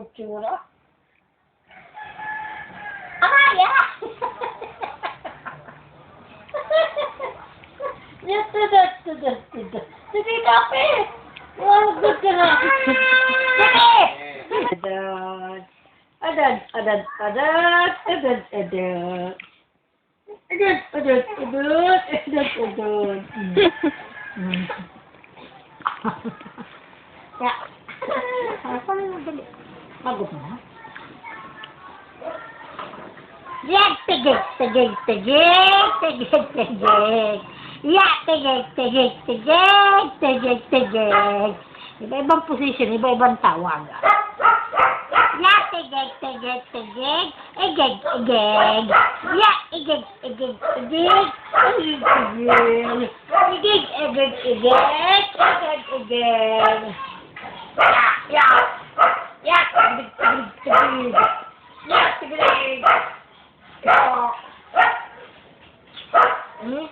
itsura. Amaya! Sige, kape! Good ka na. Sige! Adad. Ya. Apa yang beli? Bagus na. Ya, tegek. Ya, tegek. Iba-ibang position, iba-ibang tawag. Ya, tegek. Egeg. Ya, egeg.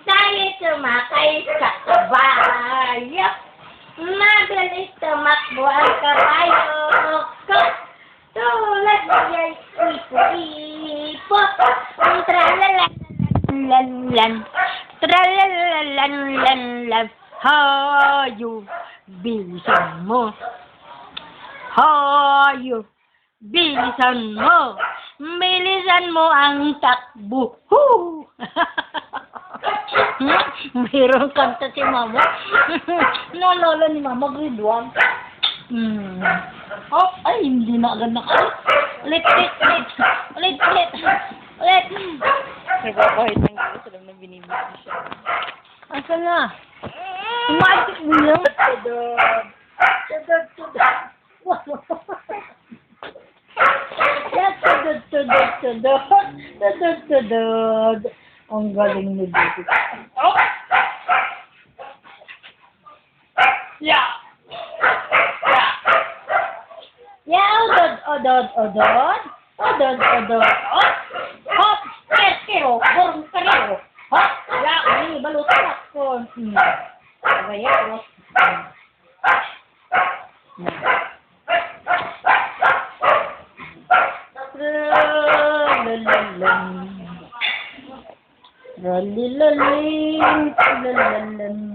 Tayo sumakay sa kabayo. Mabilis tumakbo ang kabayo. Tulad niya'y ipo-ipo. Tralalalan. Hayo, bilisan mo. Bilisan mo ang takbo. Mayroong kanta si Mama. Naalala ni Mama, grade 1. Oh, ay, hindi na agad ulit. Nagpapahit ng gusto sila na binibigyan siya. Asan na? Umatik mo lang. Ang galing ni Dito. Oh! Yeah! Odod. Hop! Pero, burong karero. Hop! Ini balutan ako. Kaya ko. Lalalan.